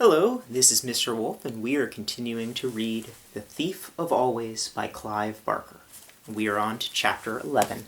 Hello, this is Mr. Wolff, and we are continuing to read The Thief of Always by Clive Barker. We are on to Chapter 11,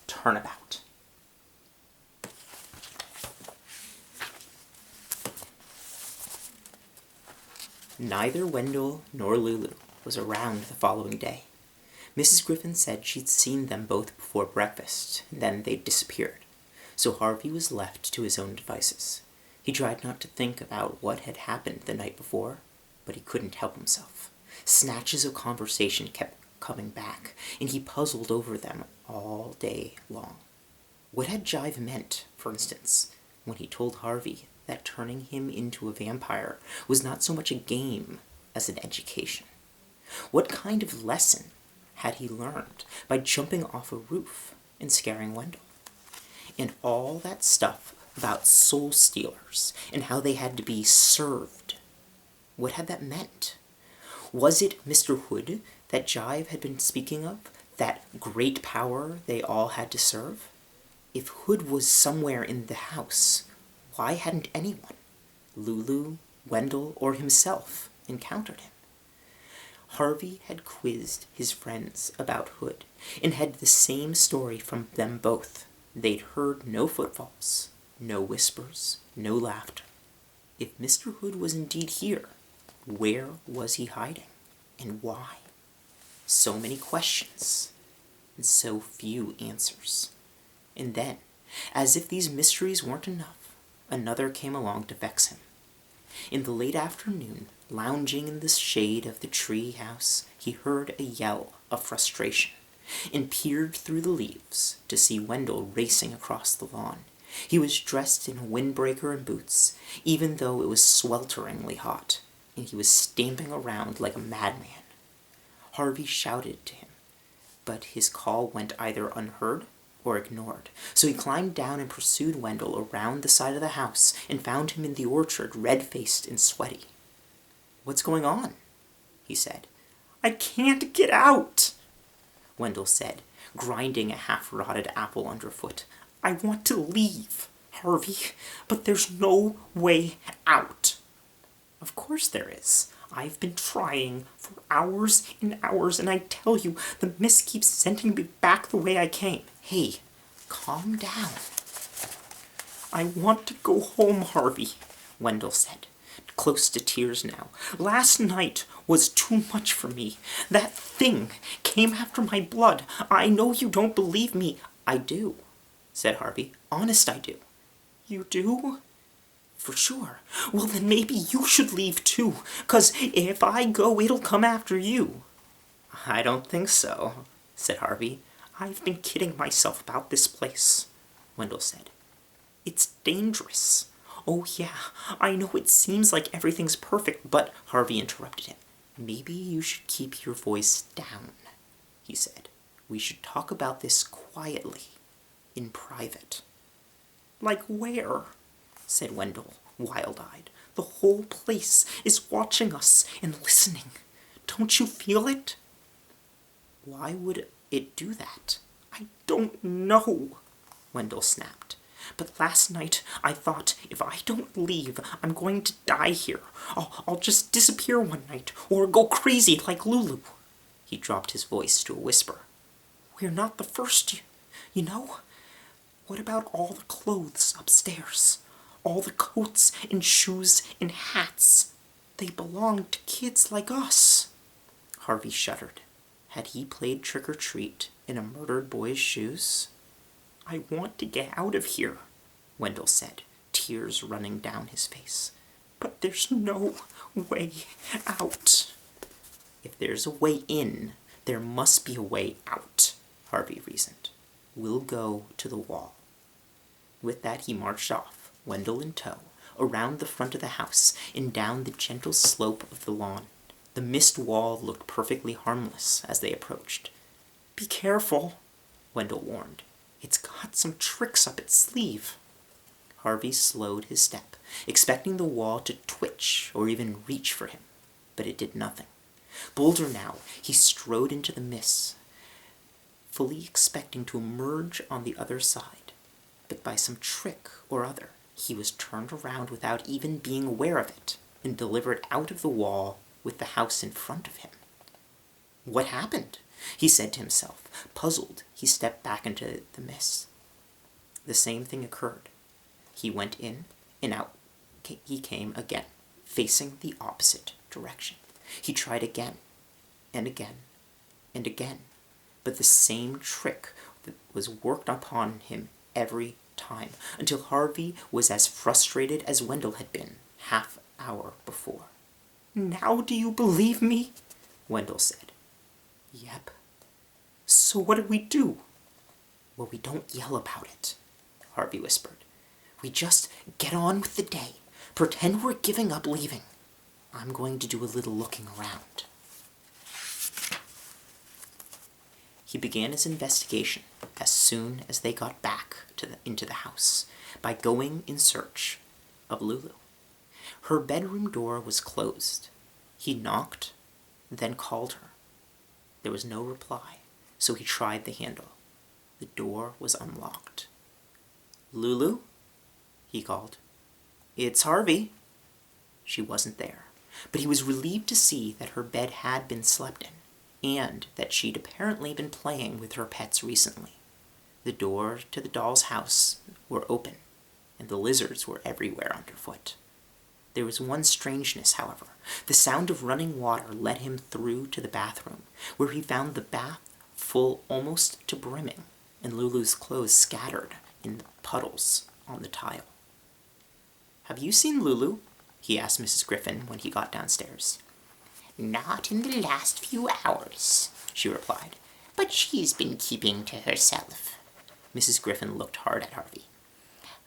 Turnabout. Neither Wendell nor Lulu was around the following day. Mrs. Griffin said she'd seen them both before breakfast, and then they'd disappeared, so Harvey was left to his own devices. He tried not to think about what had happened the night before, but he couldn't help himself. Snatches of conversation kept coming back, and he puzzled over them all day long. What had Jive meant, for instance, when he told Harvey that turning him into a vampire was not so much a game as an education? What kind of lesson had he learned by jumping off a roof and scaring Wendell? And all that stuff about soul stealers and how they had to be served. What had that meant? Was it Mr. Hood that Jive had been speaking of, that great power they all had to serve? If Hood was somewhere in the house, why hadn't anyone, Lulu, Wendell, or himself, encountered him? Harvey had quizzed his friends about Hood, and had the same story from them both. They'd heard no footfalls, no whispers, no laughter. If Mr. Hood was indeed here, where was he hiding, and why? So many questions, and so few answers. And then, as if these mysteries weren't enough, another came along to vex him. In the late afternoon, lounging in the shade of the tree house, he heard a yell of frustration, and peered through the leaves to see Wendell racing across the lawn. He was dressed in a windbreaker and boots, even though it was swelteringly hot, and he was stamping around like a madman. Harvey shouted to him, but his call went either unheard or ignored, so he climbed down and pursued Wendell around the side of the house and found him in the orchard, red-faced and sweaty. "What's going on?" he said. "I can't get out," Wendell said, grinding a half-rotted apple underfoot. "I want to leave, Harvey, but there's no way out." "Of course there is. I've been trying for hours and hours, and I tell you, the mist keeps sending me back the way I came." "Hey, calm down." "I want to go home, Harvey," Wendell said, close to tears now. "Last night was too much for me. That thing came after my blood. I know you don't believe me." "I do," said Harvey. "Honest, I do." "You do?" "For sure." "Well, then maybe you should leave too, 'cause if I go, it'll come after you." "I don't think so," said Harvey. "I've been kidding myself about this place," Wendell said. "It's dangerous." "Oh yeah, I know it seems like everything's perfect, but—" Harvey interrupted him. "Maybe you should keep your voice down," he said. "We should talk about this quietly, in private." "Like where?" said Wendell, wild-eyed. "The whole place is watching us and listening. Don't you feel it?" "Why would it do that?" "I don't know," Wendell snapped. "But last night I thought, if I don't leave, I'm going to die here. I'll just disappear one night, or go crazy like Lulu." He dropped his voice to a whisper. "We're not the first, you know? What about all the clothes upstairs? All the coats and shoes and hats? They belong to kids like us." Harvey shuddered. Had he played trick-or-treat in a murdered boy's shoes? "I want to get out of here," Wendell said, tears running down his face. "But there's no way out." "If there's a way in, there must be a way out," Harvey reasoned. "We'll go to the wall." With that he marched off, Wendell in tow, around the front of the house and down the gentle slope of the lawn. The mist wall looked perfectly harmless as they approached. "Be careful," Wendell warned. "It's got some tricks up its sleeve." Harvey slowed his step, expecting the wall to twitch or even reach for him, but it did nothing. Bolder now, he strode into the mist, fully expecting to emerge on the other side. But by some trick or other, he was turned around without even being aware of it and delivered out of the wall with the house in front of him. What happened? He said to himself. Puzzled, he stepped back into the mist. The same thing occurred. He went in and out. He came again, facing the opposite direction. He tried again and again and again, but the same trick was worked upon him every time, until Harvey was as frustrated as Wendell had been half an hour before. "Now do you believe me?" Wendell said. "Yep." "So what do we do?" "Well, we don't yell about it," Harvey whispered. "We just get on with the day. Pretend we're giving up leaving. I'm going to do a little looking around." He began his investigation as soon as they got back into the house by going in search of Lulu. Her bedroom door was closed. He knocked, then called her. There was no reply, so he tried the handle. The door was unlocked. "Lulu?" he called. "It's Harvey." She wasn't there, but he was relieved to see that her bed had been slept in, and that she'd apparently been playing with her pets recently. The door to the doll's house were open, and the lizards were everywhere underfoot. There was one strangeness, however. The sound of running water led him through to the bathroom, where he found the bath full almost to brimming, and Lulu's clothes scattered in puddles on the tile. "Have you seen Lulu?" he asked Mrs. Griffin when he got downstairs. "Not in the last few hours," she replied, "but she's been keeping to herself." Mrs. Griffin looked hard at Harvey.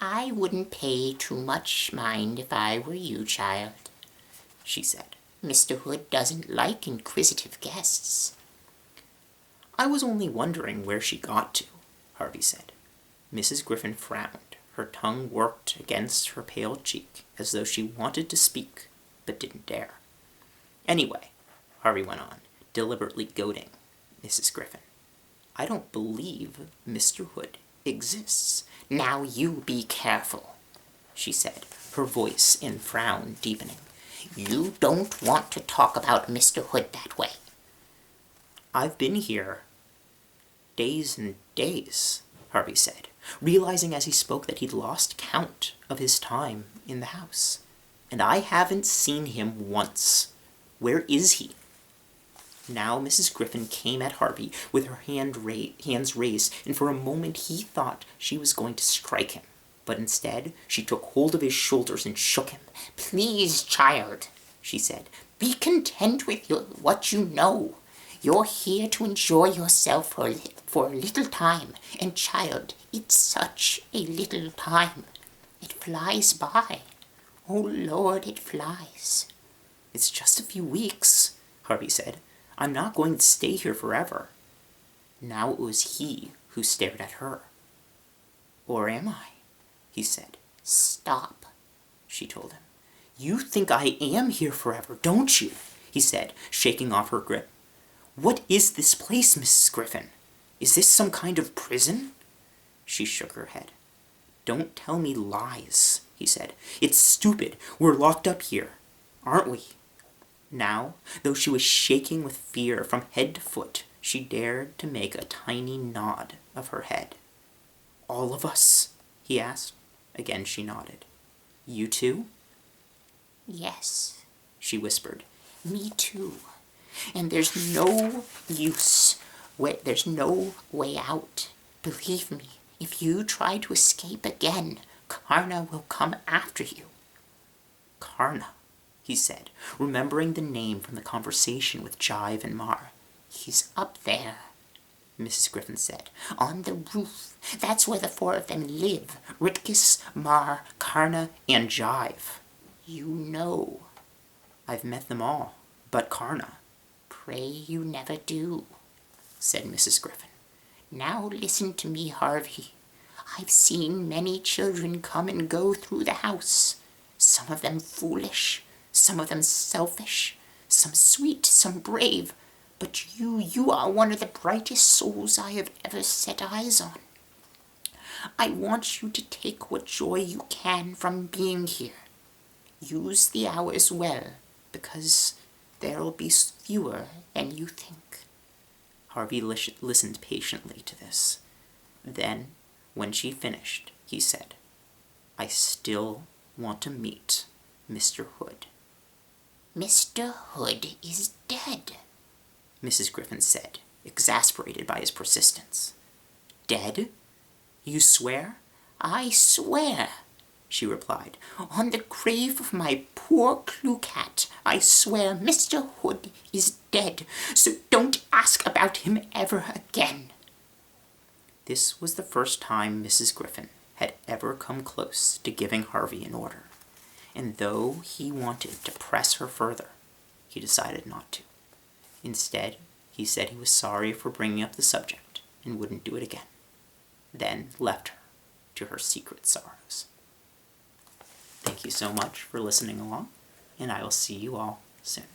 "I wouldn't pay too much mind if I were you, child," she said. "Mr. Hood doesn't like inquisitive guests." "I was only wondering where she got to," Harvey said. Mrs. Griffin frowned. Her tongue worked against her pale cheek, as though she wanted to speak, but didn't dare. "Anyway," Harvey went on, deliberately goading Mrs. Griffin, "I don't believe Mr. Hood exists." "Now you be careful," she said, her voice and frown deepening. "You don't want to talk about Mr. Hood that way." "I've been here days and days," Harvey said, realizing as he spoke that he'd lost count of his time in the house. "And I haven't seen him once. Where is he?" Now Mrs. Griffin came at Harvey with her hands raised, and for a moment he thought she was going to strike him. But instead, she took hold of his shoulders and shook him. "Please, child," she said, "be content with what you know. You're here to enjoy yourself for a little time, and child, it's such a little time. It flies by. Oh, Lord, it flies." "It's just a few weeks," Harvey said. "I'm not going to stay here forever." Now it was he who stared at her. "Or am I?" he said. "Stop," she told him. "You think I am here forever, don't you?" he said, shaking off her grip. "What is this place, Mrs. Griffin? Is this some kind of prison?" She shook her head. "Don't tell me lies," he said. "It's stupid. We're locked up here, aren't we?" Now, though she was shaking with fear from head to foot, she dared to make a tiny nod of her head. "All of us?" he asked. Again she nodded. "You too?" "Yes," she whispered. "Me too. And there's no use. There's no way out. Believe me, if you try to escape again, Karna will come after you." "Karna," he said, remembering the name from the conversation with Jive and Mar. "He's up there," Mrs. Griffin said, "on the roof. That's where the four of them live. Ritkus, Mar, Karna, and Jive. You know." "I've met them all, but Karna." "Pray you never do," said Mrs. Griffin. "Now listen to me, Harvey. I've seen many children come and go through the house. Some of them foolish, some of them selfish, some sweet, some brave. But you are one of the brightest souls I have ever set eyes on. I want you to take what joy you can from being here. Use the hours well, because there'll be fewer than you think. Harvey listened patiently to this. Then, when she finished, he said, I still want to meet Mr. Hood. Mr. Hood is dead, Mrs. Griffin said, exasperated by his persistence. Dead? You swear? I swear, she replied. On the grave of my poor Clucat, I swear Mr. Hood is dead, so don't ask about him ever again. This was the first time Mrs. Griffin had ever come close to giving Harvey an order, and though he wanted to press her further, he decided not to. Instead, he said he was sorry for bringing up the subject and wouldn't do it again, then left her to her secret sorrows. Thank you so much for listening along, and I will see you all soon.